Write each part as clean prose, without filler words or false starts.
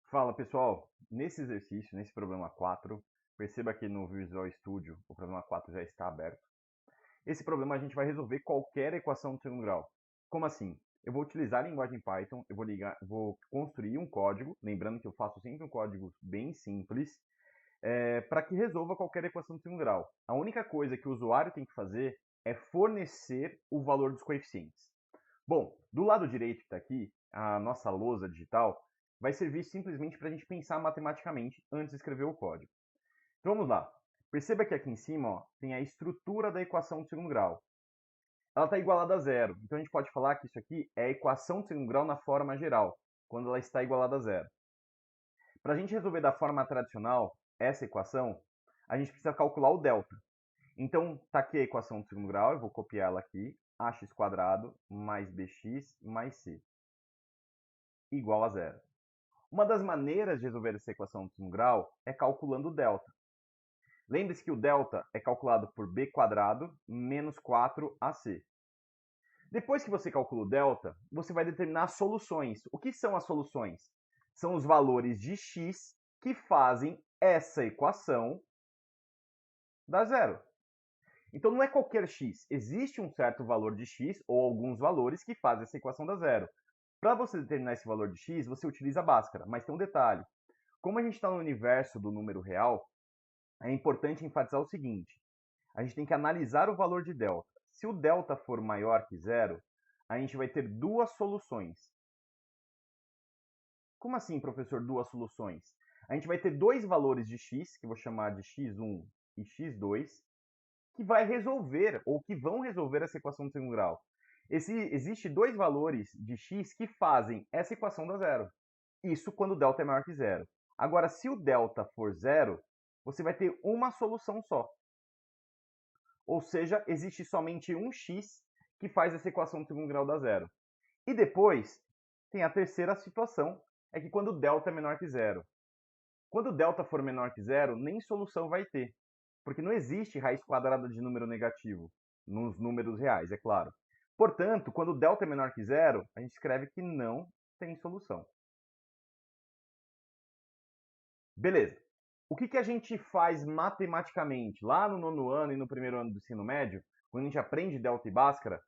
Fala pessoal, nesse exercício, nesse problema 4, perceba que no Visual Studio o problema 4 já está aberto. Esse problema a gente vai resolver qualquer equação de segundo grau. Como assim? Eu vou utilizar a linguagem Python, vou construir um código, lembrando que eu faço sempre um código bem simples, para que resolva qualquer equação de segundo grau. A única coisa que o usuário tem que fazer é fornecer o valor dos coeficientes. Bom, do lado direito que está aqui, a nossa lousa digital vai servir simplesmente para a gente pensar matematicamente antes de escrever o código. Então vamos lá. Perceba que aqui em cima tem a estrutura da equação de segundo grau. Ela está igualada a zero. Então a gente pode falar que isso aqui é a equação de segundo grau na forma geral, quando ela está igualada a zero. Para a gente resolver da forma tradicional essa equação, a gente precisa calcular o delta. Então, está aqui a equação de segundo grau, eu vou copiar ela aqui, ax quadrado mais bx mais c igual a zero. Uma das maneiras de resolver essa equação de segundo grau é calculando o delta. Lembre-se que o delta é calculado por b quadrado menos 4ac. Depois que você calcula o delta, você vai determinar as soluções. O que são as soluções? São os valores de x que fazem essa equação dar zero. Então não é qualquer x, existe um certo valor de x ou alguns valores que fazem essa equação dar zero. Para você determinar esse valor de x, você utiliza a Bhaskara, mas tem um detalhe. Como a gente está no universo do número real, é importante enfatizar o seguinte: a gente tem que analisar o valor de delta. Se o delta for maior que zero, a gente vai ter duas soluções. Como assim, professor, duas soluções? A gente vai ter dois valores de x, que eu vou chamar de x1 e x2, que vai resolver, ou que vão resolver essa equação de segundo grau. Existe dois valores de x que fazem essa equação dar zero. Isso quando o delta é maior que zero. Agora, se o delta for zero, você vai ter uma solução só. Ou seja, existe somente um x que faz essa equação de segundo grau dar zero. E depois, tem a terceira situação, é que quando o delta é menor que zero. Quando o delta for menor que zero, nem solução vai ter, porque não existe raiz quadrada de número negativo, nos números reais, é claro. Portanto, quando o delta é menor que zero, a gente escreve que não tem solução. Beleza. O que a gente faz matematicamente lá no nono ano e no primeiro ano do ensino médio, quando a gente aprende delta e bhaskara?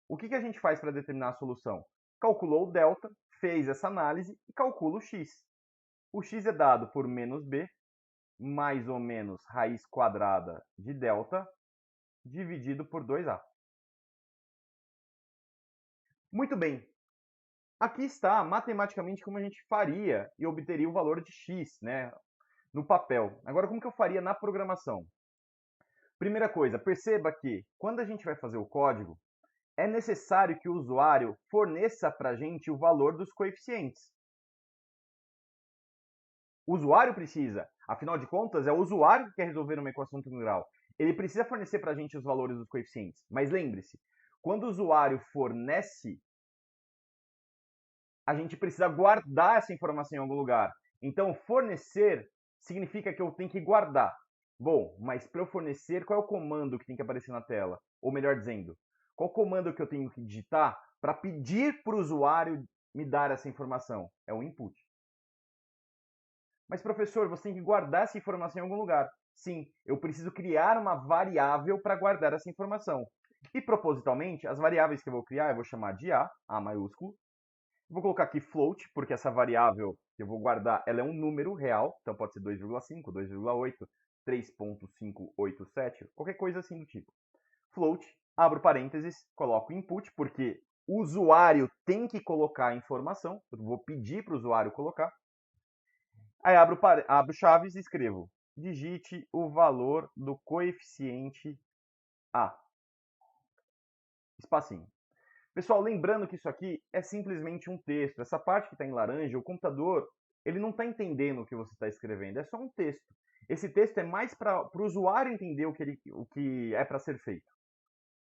O que a gente faz para determinar a solução? Calculou o delta, fez essa análise e calcula o x. O x é dado por menos b, mais ou menos raiz quadrada de delta, dividido por 2a. Muito bem. Aqui está matematicamente como a gente faria e obteria o valor de x, né, no papel. Agora, como que eu faria na programação? Primeira coisa, perceba que quando a gente vai fazer o código, é necessário que o usuário forneça para a gente o valor dos coeficientes. O usuário precisa, afinal de contas, é o usuário que quer resolver uma equação integral. Ele precisa fornecer para a gente os valores dos coeficientes. Mas lembre-se, quando o usuário fornece, a gente precisa guardar essa informação em algum lugar. Então, fornecer significa que eu tenho que guardar. Bom, mas para eu fornecer, qual é o comando que tem que aparecer na tela? Ou melhor dizendo, qual comando que eu tenho que digitar para pedir para o usuário me dar essa informação? É o input. Mas, professor, você tem que guardar essa informação em algum lugar. Sim, eu preciso criar uma variável para guardar essa informação. E, propositalmente, as variáveis que eu vou criar, eu vou chamar de A maiúsculo. Vou colocar aqui float, porque essa variável que eu vou guardar, ela é um número real. Então, pode ser 2,5, 2,8, 3,587, qualquer coisa assim do tipo. Float, abro parênteses, coloco input, porque o usuário tem que colocar a informação. Eu vou pedir para o usuário colocar. Aí abro chaves e escrevo: digite o valor do coeficiente A. Espacinho. Pessoal, lembrando que isso aqui é simplesmente um texto. Essa parte que está em laranja, o computador, ele não está entendendo o que você está escrevendo. É só um texto. Esse texto é mais para o usuário entender o que é para ser feito.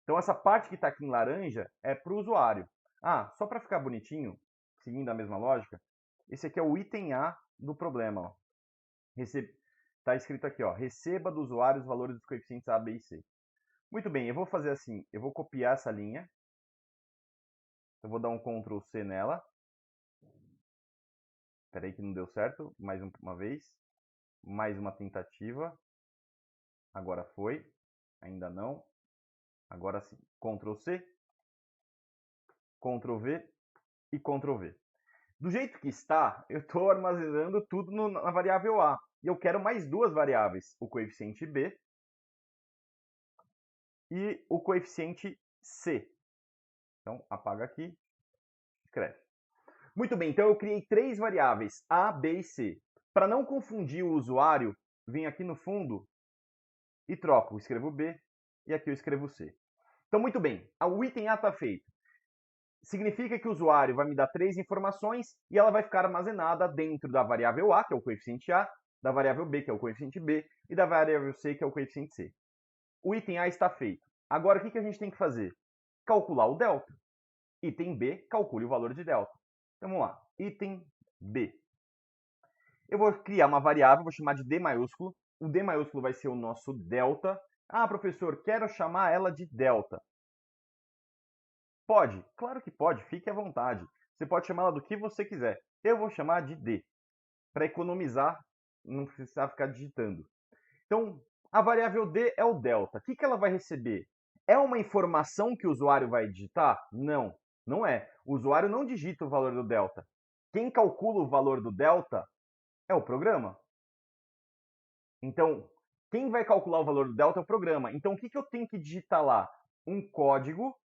Então, essa parte que está aqui em laranja é para o usuário. Ah, só para ficar bonitinho, seguindo a mesma lógica, esse aqui é o item A do problema. Ó. Está escrito aqui, ó, receba do usuário os valores dos coeficientes A, B e C. Muito bem, eu vou fazer assim, eu vou copiar essa linha, eu vou dar um Ctrl C nela, Espera aí que não deu certo. Mais uma vez. Mais uma tentativa. Agora foi. Ainda não. Agora sim. Ctrl C. Ctrl V e Ctrl V. Do jeito que está, eu estou armazenando tudo na variável A. E eu quero mais duas variáveis. O coeficiente B e o coeficiente C. Então, apaga aqui. Escreve. Muito bem, então eu criei três variáveis, A, B e C. Para não confundir o usuário, venho aqui no fundo e troco. Eu escrevo B e aqui eu escrevo C. Então, muito bem, o item A está feito. Significa que o usuário vai me dar três informações e ela vai ficar armazenada dentro da variável A, que é o coeficiente A, da variável B, que é o coeficiente B, e da variável C, que é o coeficiente C. O item A está feito. Agora, o que a gente tem que fazer? Calcular o delta. Item B, calcule o valor de delta. Então, vamos lá. Item B. Eu vou criar uma variável, vou chamar de D maiúsculo. O D maiúsculo vai ser o nosso delta. Ah, professor, quero chamar ela de delta. Pode? Claro que pode, fique à vontade. Você pode chamar ela do que você quiser. Eu vou chamar de D, para economizar, não precisar ficar digitando. Então, a variável D é o delta. O que ela vai receber? É uma informação que o usuário vai digitar? Não, não é. O usuário não digita o valor do delta. Quem calcula o valor do delta é o programa. Então, quem vai calcular o valor do delta é o programa. Então, o que eu tenho que digitar lá? Um código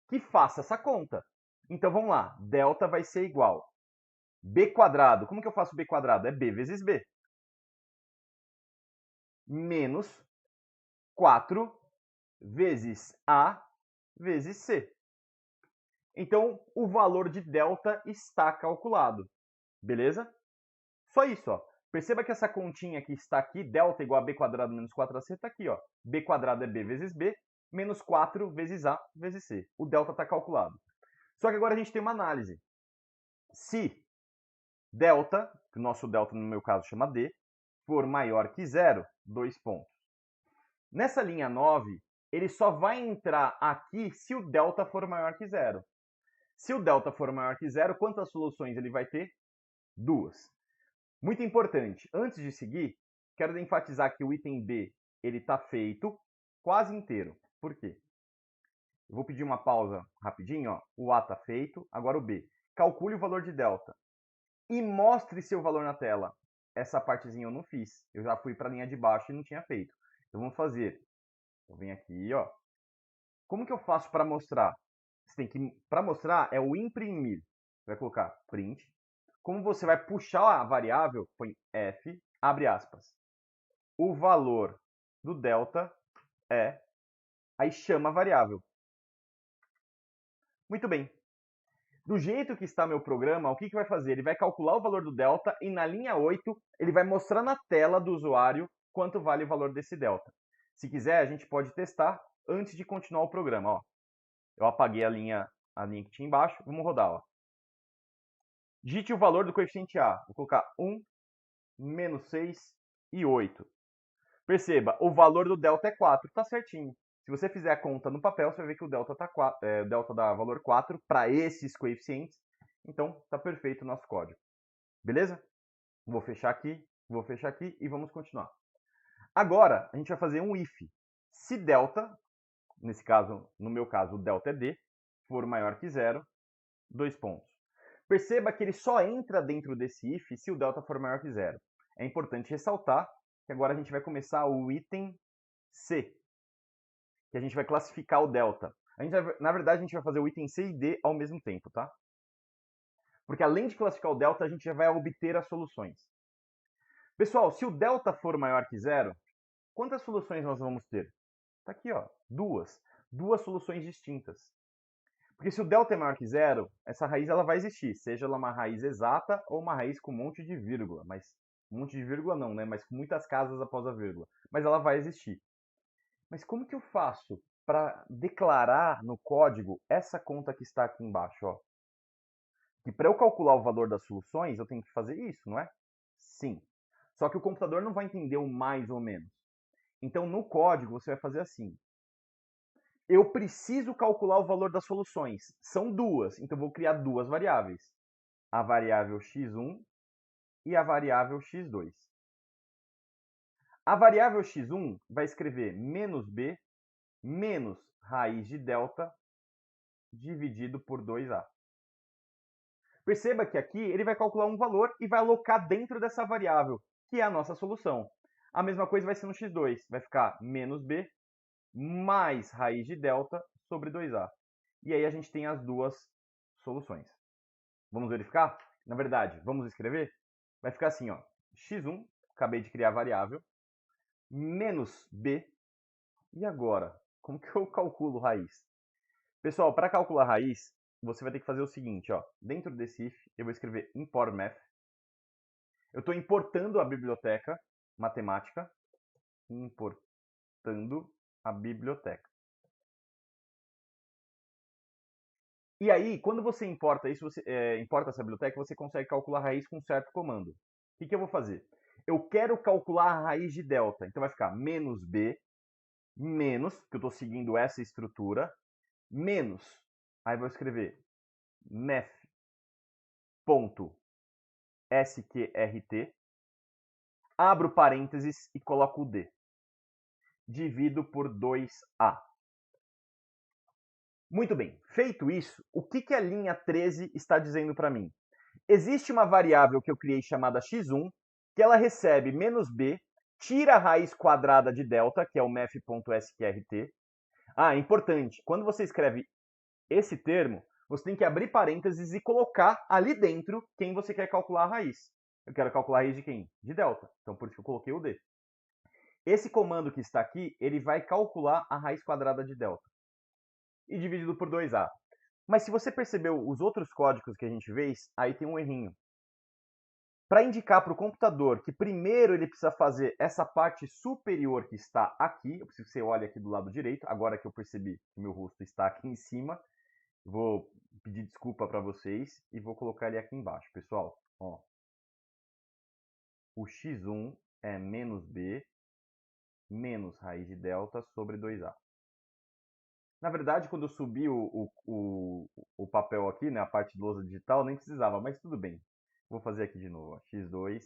que faça essa conta. Então, vamos lá. Delta vai ser igual b quadrado. Como que eu faço b quadrado? É b vezes b. Menos 4 vezes a vezes c. Então, o valor de delta está calculado. Beleza? Só isso, ó. Perceba que essa continha que está aqui, delta igual a b quadrado menos 4ac, está aqui, ó. b quadrado é b vezes b, menos 4 vezes a vezes c. O delta está calculado. Só que agora a gente tem uma análise. Se delta, que o nosso delta no meu caso chama d, for maior que zero, 2 pontos. Nessa linha 9, ele só vai entrar aqui se o delta for maior que zero. Se o delta for maior que zero, quantas soluções ele vai ter? Duas. Muito importante, antes de seguir, quero enfatizar que o item B ele está feito quase inteiro. Por quê? Eu vou pedir uma pausa rapidinho. Ó. O A está feito, agora o B. Calcule o valor de delta e mostre seu valor na tela. Essa partezinha eu não fiz. Eu já fui para a linha de baixo e não tinha feito. Então vamos fazer. Eu venho aqui, ó. Como que eu faço para mostrar? Você tem que, para mostrar, é o imprimir. Você vai colocar print. Como você vai puxar a variável, põe f, abre aspas. O valor do delta é, aí chama a variável. Muito bem. Do jeito que está meu programa, o que vai fazer? Ele vai calcular o valor do delta e na linha 8 ele vai mostrar na tela do usuário quanto vale o valor desse delta. Se quiser, a gente pode testar antes de continuar o programa. Ó. Eu apaguei a linha que tinha embaixo, vamos rodar. Ó. Digite o valor do coeficiente A. Vou colocar 1, menos 6 e 8. Perceba, o valor do delta é 4, está certinho. Se você fizer a conta no papel, você vai ver que o delta, o delta dá valor 4 para esses coeficientes. Então, está perfeito o nosso código. Beleza? Vou fechar aqui e vamos continuar. Agora, a gente vai fazer um if. Se delta, nesse caso, no meu caso, o delta é d, for maior que zero, 2 pontos. Perceba que ele só entra dentro desse if se o delta for maior que zero. É importante ressaltar que agora a gente vai começar o item C, que a gente vai classificar o delta. Na verdade, a gente vai fazer o item C e D ao mesmo tempo, tá? Porque além de classificar o delta, a gente já vai obter as soluções. Pessoal, se o delta for maior que zero, quantas soluções nós vamos ter? Está aqui, ó, duas. Duas soluções distintas. Porque se o delta é maior que zero, essa raiz ela vai existir, seja ela uma raiz exata ou uma raiz com um monte de vírgula. Mas um monte de vírgula não, né? Mas com muitas casas após a vírgula. Mas ela vai existir. Mas como que eu faço para declarar no código essa conta que está aqui embaixo? Ó? Que para eu calcular o valor das soluções, eu tenho que fazer isso, não é? Sim. Só que o computador não vai entender o mais ou menos. Então, no código, você vai fazer assim. Eu preciso calcular o valor das soluções. São duas, então eu vou criar duas variáveis. a variável x1 e a variável x2. A variável x1 vai escrever menos b menos raiz de delta dividido por 2a. Perceba que aqui ele vai calcular um valor e vai alocar dentro dessa variável, que é a nossa solução. A mesma coisa vai ser no x2, vai ficar menos b mais raiz de delta sobre 2a. E aí a gente tem as duas soluções. Vamos verificar? Na verdade, vamos escrever? Vai ficar assim, ó, x1, acabei de criar a variável, menos b. E agora? Como que eu calculo raiz? Pessoal, para calcular raiz, você vai ter que fazer o seguinte, ó. Dentro desse if, eu vou escrever import math. Eu estou importando a biblioteca matemática, importando a biblioteca. E aí, quando você importa isso, importa essa biblioteca, você consegue calcular a raiz com um certo comando. O que eu vou fazer? Eu quero calcular a raiz de delta, então vai ficar menos b, menos, que eu estou seguindo essa estrutura, menos, aí vou escrever math.sqrt, abro parênteses e coloco o d. Divido por 2a. Muito bem, feito isso, o que a linha 13 está dizendo para mim? Existe uma variável que eu criei chamada x1, que ela recebe menos b, tira a raiz quadrada de delta, que é o math.sqrt. Ah, importante, quando você escreve esse termo, você tem que abrir parênteses e colocar ali dentro quem você quer calcular a raiz. Eu quero calcular a raiz de quem? De delta. Então, por isso que eu coloquei o d. Esse comando que está aqui, ele vai calcular a raiz quadrada de delta. E dividido por 2a. Mas se você percebeu os outros códigos que a gente fez, aí tem um errinho. Para indicar para o computador que primeiro ele precisa fazer essa parte superior que está aqui, eu preciso que você olhe aqui do lado direito, agora que eu percebi que meu rosto está aqui em cima, vou pedir desculpa para vocês e vou colocar ele aqui embaixo. Pessoal, ó, o x1 é menos b menos raiz de delta sobre 2a. Na verdade, quando eu subi o papel aqui, né, a parte de lousa digital, nem precisava, mas tudo bem. Vou fazer aqui de novo. Ó. x2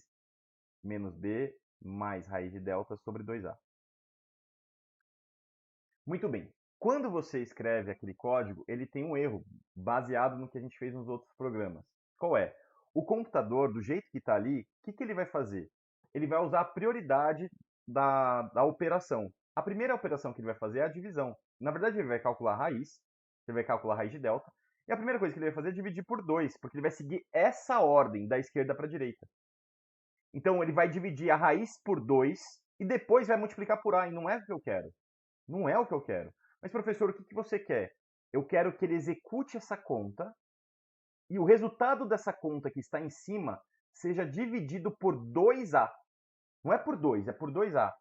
menos b mais raiz de delta sobre 2a. Muito bem. Quando você escreve aquele código, ele tem um erro baseado no que a gente fez nos outros programas. Qual é? O computador, do jeito que está ali, o que ele vai fazer? Ele vai usar a prioridade da operação. A primeira operação que ele vai fazer é a divisão. Na verdade, ele vai calcular a raiz, ele vai calcular a raiz de delta, e a primeira coisa que ele vai fazer é dividir por 2, porque ele vai seguir essa ordem da esquerda para a direita. Então, ele vai dividir a raiz por 2 e depois vai multiplicar por a, e não é o que eu quero. Não é o que eu quero. Mas, professor, o que você quer? Eu quero que ele execute essa conta e o resultado dessa conta que está em cima seja dividido por 2a. Não é por 2, é por 2a.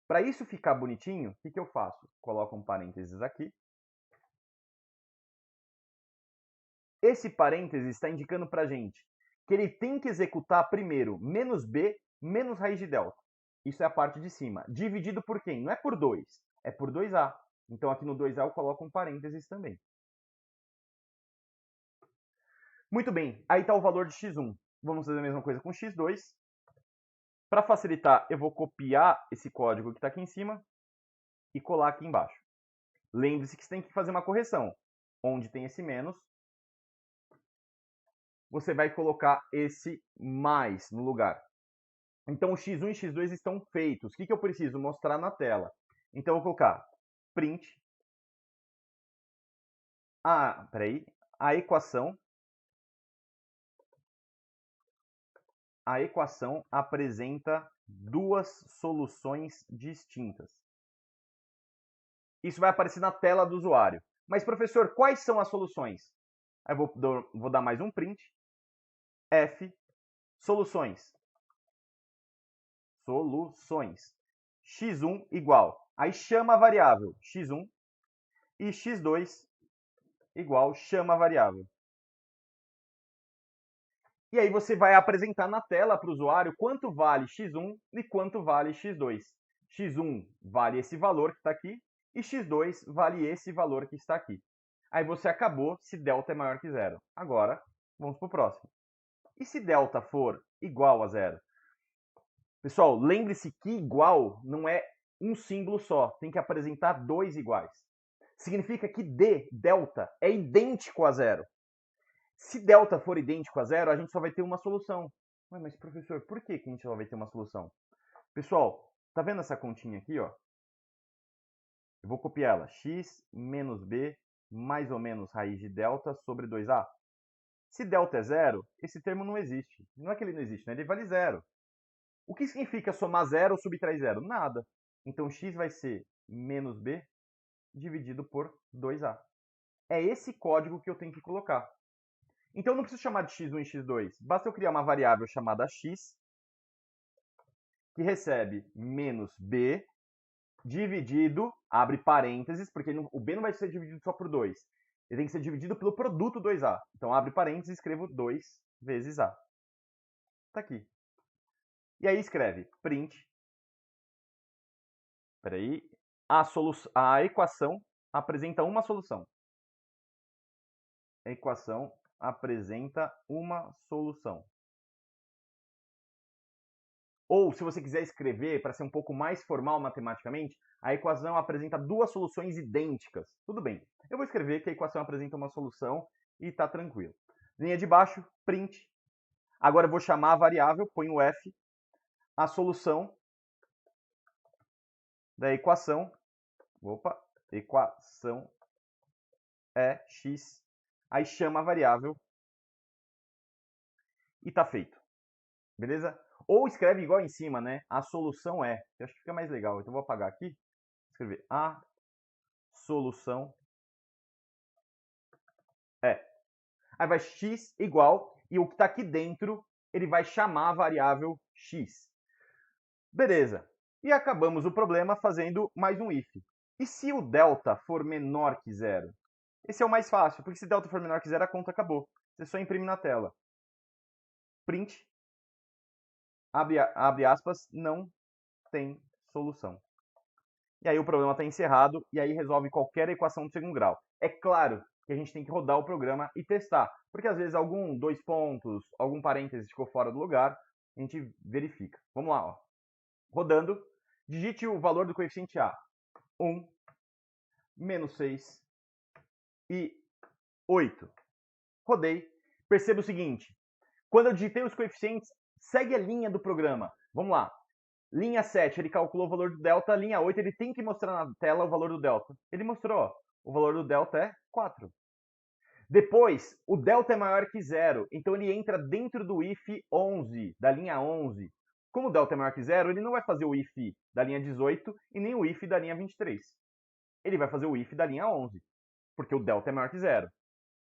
Para isso ficar bonitinho, o que eu faço? Coloco um parênteses aqui. Esse parênteses está indicando para a gente que ele tem que executar primeiro menos b menos raiz de delta. Isso é a parte de cima. Dividido por quem? Não é por 2, é por 2a. Então aqui no 2a eu coloco um parênteses também. Muito bem, aí está o valor de x1. Vamos fazer a mesma coisa com x2. Para facilitar, eu vou copiar esse código que está aqui em cima e colar aqui embaixo. Lembre-se que você tem que fazer uma correção. Onde tem esse menos, você vai colocar esse mais no lugar. Então, o x1 e x2 estão feitos. O que eu preciso mostrar na tela? Então, eu vou colocar print. A equação. A equação apresenta duas soluções distintas. Isso vai aparecer na tela do usuário. Mas, professor, quais são as soluções? Aí vou dar mais um print. F, soluções. Soluções. x1 igual. Aí chama a variável x1 e x2 igual chama a variável. E aí você vai apresentar na tela para o usuário quanto vale x1 e quanto vale x2. x1 vale esse valor que está aqui e x2 vale esse valor que está aqui. Aí você acabou se delta é maior que zero. Agora, vamos para o próximo. E se delta for igual a zero? Pessoal, lembre-se que igual não é um símbolo só, tem que apresentar dois iguais. Significa que d, delta, é idêntico a zero. Se delta for idêntico a zero, a gente só vai ter uma solução. Ué, mas professor, por que a gente só vai ter uma solução? Pessoal, tá vendo essa continha aqui, ó? Eu vou copiar ela. X menos b mais ou menos raiz de delta sobre 2a. Se delta é zero, esse termo não existe. Não é que ele não existe, né? Ele vale zero. O que significa somar zero ou subtrair zero? Nada. Então x vai ser menos b dividido por 2a. É esse código que eu tenho que colocar. Então eu não preciso chamar de x1 e x2. Basta eu criar uma variável chamada x, que recebe menos b dividido, abre parênteses, porque o b não vai ser dividido só por 2. Ele tem que ser dividido pelo produto 2a. Então abre parênteses e escrevo 2 vezes a. Está aqui. E aí escreve print. Peraí. A equação apresenta uma solução. A equação apresenta uma solução. Ou, se você quiser escrever, para ser um pouco mais formal matematicamente, a equação apresenta duas soluções idênticas. Tudo bem. Eu vou escrever que a equação apresenta uma solução e está tranquilo. Linha de baixo, print. Agora eu vou chamar a variável, ponho o f, a solução da equação. Equação é x. Aí chama a variável e está feito. Beleza? Ou escreve igual em cima, né? A solução é. Eu acho que fica mais legal. Então eu vou apagar aqui. Escrever a solução é. Aí vai x igual, e o que está aqui dentro, ele vai chamar a variável x. Beleza. E acabamos o problema fazendo mais um if. E se o delta for menor que zero? Esse é o mais fácil, porque se delta for menor que zero, a conta acabou. Você só imprime na tela. Print, abre aspas, não tem solução. E aí o problema está encerrado, e aí resolve qualquer equação de segundo grau. É claro que a gente tem que rodar o programa e testar, porque às vezes algum dois pontos, algum parênteses ficou fora do lugar, a gente verifica. Vamos lá, ó. Rodando, digite o valor do coeficiente A. 1, menos 6 e 8. Rodei. Perceba o seguinte, quando eu digitei os coeficientes, segue a linha do programa. Vamos lá. Linha 7, ele calculou o valor do delta. Linha 8, ele tem que mostrar na tela o valor do delta. Ele mostrou, ó. O valor do delta é 4. Depois, o delta é maior que zero, então ele entra dentro do if 11, da linha 11. Como o delta é maior que zero, ele não vai fazer o if da linha 18 e nem o if da linha 23. Ele vai fazer o if da linha 11, porque o delta é maior que zero.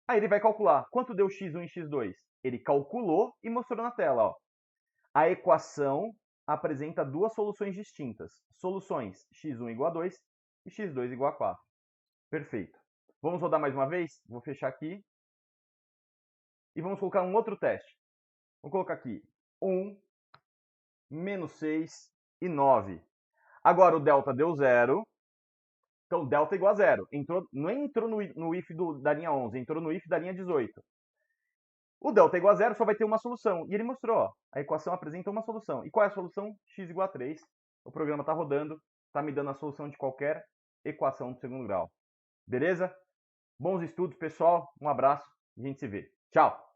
Aí ele vai calcular quanto deu x1 e x2. Ele calculou e mostrou na tela. Ó. A equação apresenta duas soluções distintas. Soluções x1 igual a 2 e x2 igual a 4. Perfeito. Vamos rodar mais uma vez? Vou fechar aqui. E vamos colocar um outro teste. Vou colocar aqui 1, menos 6 e 9. Agora o delta deu 0. Então, delta é igual a 0. Não entrou no if da linha 11, entrou no if da linha 18. O delta é igual a 0, só vai ter uma solução. E ele mostrou, ó, a equação apresenta uma solução. E qual é a solução? X igual a 3. O programa está rodando, está me dando a solução de qualquer equação de segundo grau. Beleza? Bons estudos, pessoal. Um abraço e a gente se vê. Tchau!